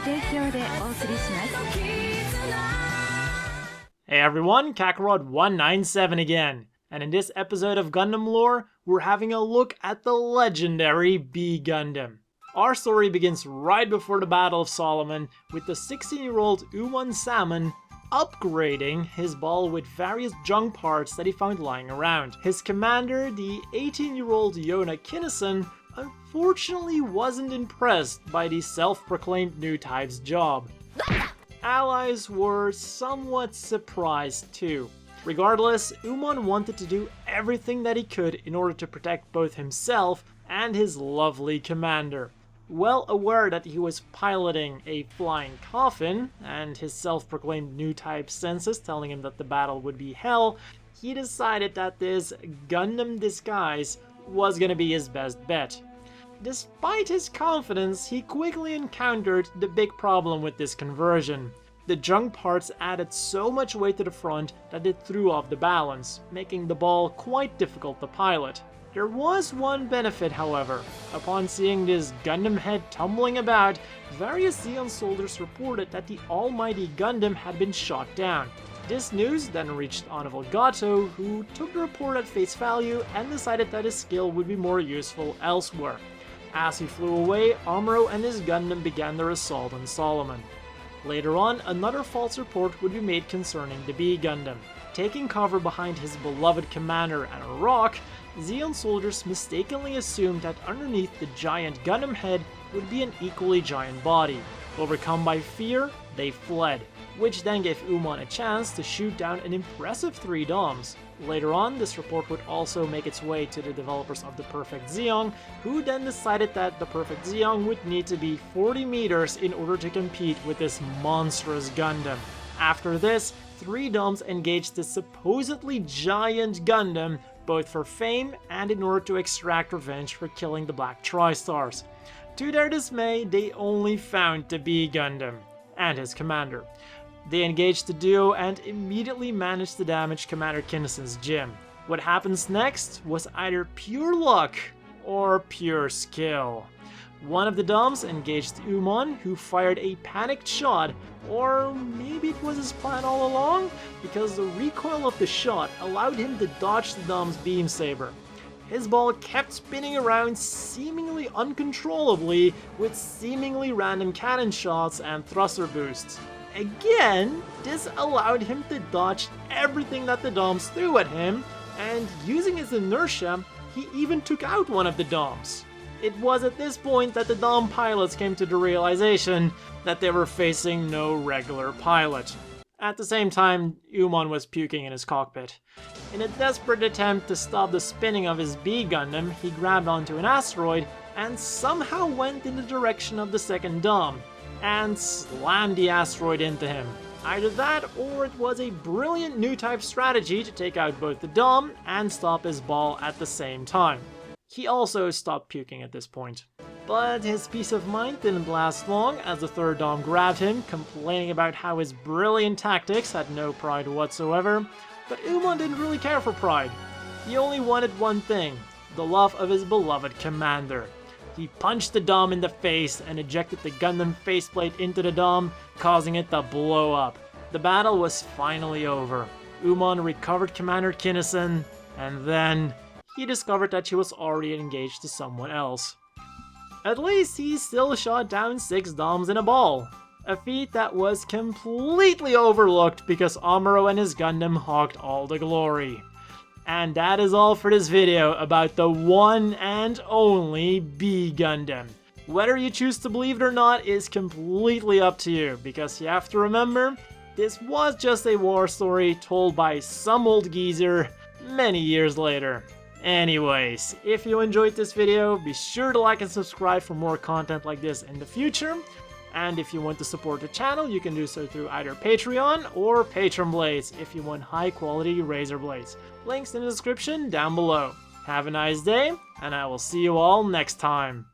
Hey everyone, Kakarot197 again, and in this episode of Gundam Lore, we're having a look at the legendary B Gundam. Our story begins right before the Battle of Solomon, with the 16-year-old Umon Salmon upgrading his ball with various junk parts that he found lying around. His commander, the 18-year-old Yona Kinnison, unfortunately wasn't impressed by the self-proclaimed new type's job. Allies were somewhat surprised too. Regardless, Umon wanted to do everything that he could in order to protect both himself and his lovely commander. Well aware that he was piloting a flying coffin, and his self-proclaimed new type senses telling him that the battle would be hell, he decided that this Gundam disguise was gonna be his best bet. Despite his confidence, he quickly encountered the big problem with this conversion. The junk parts added so much weight to the front that it threw off the balance, making the ball quite difficult to pilot. There was one benefit, however. Upon seeing this Gundam head tumbling about, various Zeon soldiers reported that the almighty Gundam had been shot down. This news then reached Valkyria, who took the report at face value and decided that his skill would be more useful elsewhere. As he flew away, Amuro and his Gundam began their assault on Solomon. Later on, another false report would be made concerning the B Gundam. Taking cover behind his beloved commander and a rock, Zeon soldiers mistakenly assumed that underneath the giant Gundam head would be an equally giant body. Overcome by fear, they fled, which then gave Umon a chance to shoot down an impressive 3 DOMs. Later on, this report would also make its way to the developers of the Perfect Zeong, who then decided that the Perfect Zeong would need to be 40 meters in order to compete with this monstrous Gundam. After this, 3 DOMs engaged the supposedly giant Gundam, both for fame and in order to extract revenge for killing the Black Tri-Stars. To their dismay, they only found the B Gundam and his commander. They engaged the duo and immediately managed to damage Commander Kinnison's gym. What happens next was either pure luck or pure skill. One of the DOMs engaged Umon, who fired a panicked shot, or maybe it was his plan all along, because the recoil of the shot allowed him to dodge the DOM's beam saber. His ball kept spinning around seemingly uncontrollably with seemingly random cannon shots and thruster boosts. Again, this allowed him to dodge everything that the DOMs threw at him, and using his inertia, he even took out one of the DOMs. It was at this point that the DOM pilots came to the realization that they were facing no regular pilot. At the same time, Umon was puking in his cockpit. In a desperate attempt to stop the spinning of his B Gundam, he grabbed onto an asteroid and somehow went in the direction of the second DOM, and slammed the asteroid into him. Either that, or it was a brilliant new type strategy to take out both the DOM and stop his ball at the same time. He also stopped puking at this point. But his peace of mind didn't last long, as the third DOM grabbed him, complaining about how his brilliant tactics had no pride whatsoever. But Umon didn't really care for pride. He only wanted one thing: the love of his beloved commander. He punched the DOM in the face and ejected the Gundam faceplate into the DOM, causing it to blow up. The battle was finally over. Umon recovered Commander Kinnison, and then he discovered that she was already engaged to someone else. At least he still shot down 6 DOMs in a ball, a feat that was completely overlooked because Amuro and his Gundam hogged all the glory. And that is all for this video about the one and only B Gundam. Whether you choose to believe it or not is completely up to you, because you have to remember, this was just a war story told by some old geezer many years later. Anyways, if you enjoyed this video, be sure to like and subscribe for more content like this in the future. And if you want to support the channel, you can do so through either Patreon or Patron Blades if you want high quality razor blades. Links in the description down below. Have a nice day, and I will see you all next time.